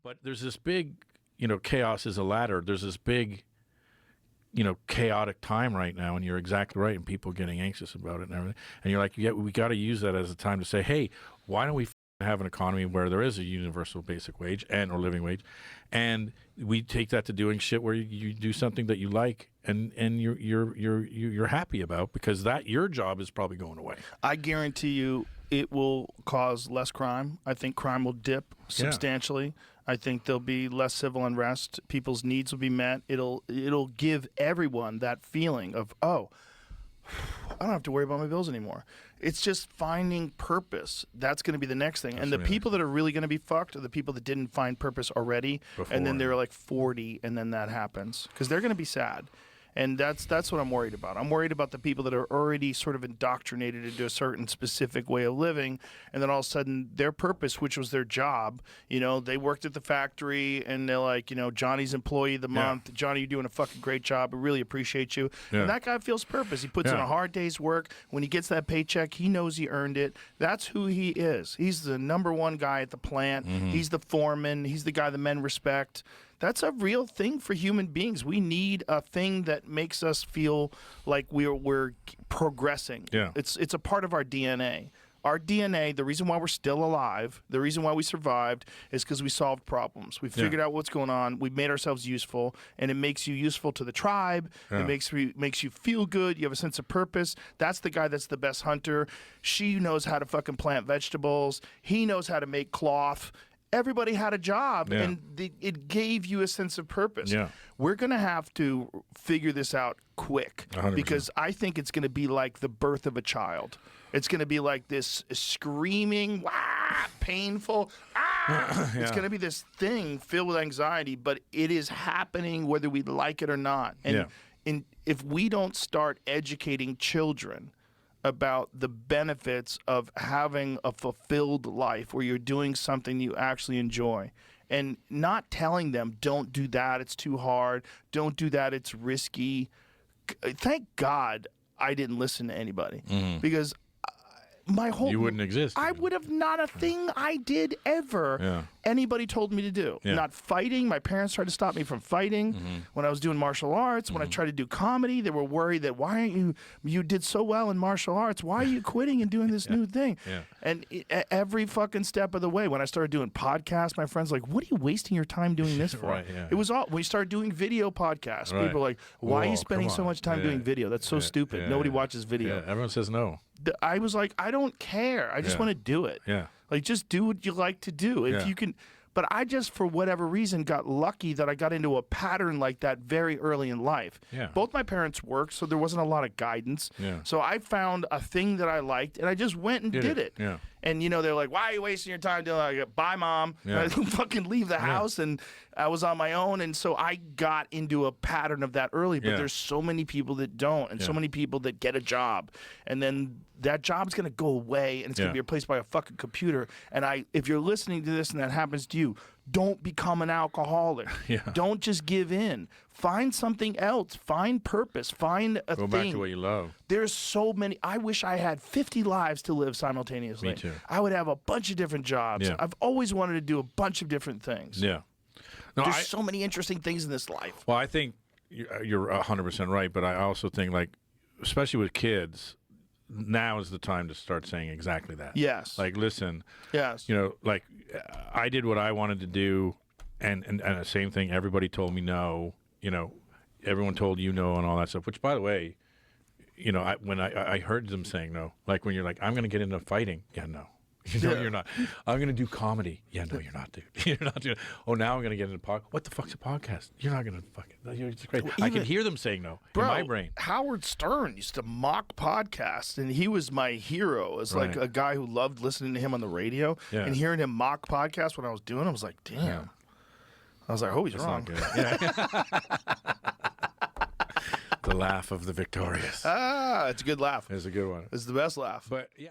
But there's this big, chaos is a ladder. There's this big, chaotic time right now, and you're exactly right, and people getting anxious about it and everything. And you're like, we got to use that as a time to say, hey, why don't we have an economy where there is a universal basic wage or living wage, and we take that to doing shit where you do something that you like and you're happy about, because that your job is probably going away. I guarantee you it will cause less crime. I think crime will dip substantially. I think there'll be less civil unrest. People's needs will be met. It'll give everyone that feeling of, oh, I don't have to worry about my bills anymore. It's just finding purpose. That's going to be the next thing. And the people that are really going to be fucked are the people that didn't find purpose already, and then they're like 40, and then that happens, because they're going to be sad. And that's what I'm worried about. I'm worried about the people that are already sort of indoctrinated into a certain specific way of living, and then all of a sudden their purpose, which was their job, they worked at the factory, and they're like, Johnny's employee of the month. Johnny, you're doing a fucking great job. I really appreciate you. Yeah. And that guy feels purpose. He puts in a hard day's work. When he gets that paycheck, he knows he earned it. That's who he is. He's the number one guy at the plant. Mm-hmm. He's the foreman. He's the guy the men respect. That's a real thing for human beings. We need a thing that makes us feel like we're progressing. Yeah. It's a part of our DNA. Our DNA, the reason why we're still alive, the reason why we survived, is because we solved problems. We figured out what's going on. We made ourselves useful, and it makes you useful to the tribe. Yeah. It makes you feel good. You have a sense of purpose. That's the guy that's the best hunter. She knows how to fucking plant vegetables. He knows how to make cloth. Everybody had a job, and it gave you a sense of purpose. Yeah. We're going to have to figure this out quick 100%. Because I think it's going to be like the birth of a child. It's going to be like this screaming, painful, It's going to be this thing filled with anxiety, but it is happening whether we like it or not. And if we don't start educating children about the benefits of having a fulfilled life where you're doing something you actually enjoy, and not telling them, don't do that, it's too hard, don't do that, it's risky. Thank God I didn't listen to anybody, because my whole you wouldn't exist. I would have not a thing I did ever anybody told me to do. Not fighting. My parents tried to stop me from fighting when I was doing martial arts. When I tried to do comedy, they were worried that, why aren't you did so well in martial arts, why are you quitting and doing this new thing? And every fucking step of the way, when I started doing podcasts, my friends were like, what are you wasting your time doing this for? It was all, when we started doing video podcasts, people were like, why are you spending so much time doing video? That's so stupid. Nobody watches video. Everyone says no. I was like, I don't care. I just want to do it. Like, just do what you like to do. If you can. But I just, for whatever reason, got lucky that I got into a pattern like that very early in life. Both my parents worked, so there wasn't a lot of guidance. So I found a thing that I liked, and I just went and did it. And, they're like, why are you wasting your time doing that? I go, bye, Mom. And I fucking leave the house, and I was on my own. And so I got into a pattern of that early. But there's so many people that don't, and so many people that get a job. And then that job's going to go away, and it's going to be replaced by a fucking computer. And if you're listening to this and that happens to you, don't become an alcoholic. Don't just give in. Find something else. Find purpose. Find a thing. Go back to what you love. There's so many. I wish I had 50 lives to live simultaneously. Me too. I would have a bunch of different jobs. I've always wanted to do a bunch of different things. There's so many interesting things in this life. Well, I think you're 100% right, but I also think, like, especially with kids, now is the time to start saying exactly that. Yes. Like, listen. Yes. Like, I did what I wanted to do, and the same thing. Everybody told me no. Everyone told you no and all that stuff. Which, by the way, when I heard them saying no, like when you're like, I'm going to get into fighting. Yeah, no. You're not. I'm going to do comedy. Yeah, no, you're not, dude. You're not doing. Oh, now I'm going to get into podcast. What the fuck's a podcast? You're not going to fucking. It's great. I can hear them saying no in my brain. Howard Stern used to mock podcasts, and he was my hero as like a guy who loved listening to him on the radio and hearing him mock podcasts when I was doing. I was like, damn. I was like, oh, he's wrong. The laugh of the victorious. It's a good laugh. It's a good one. It's the best laugh. But yeah.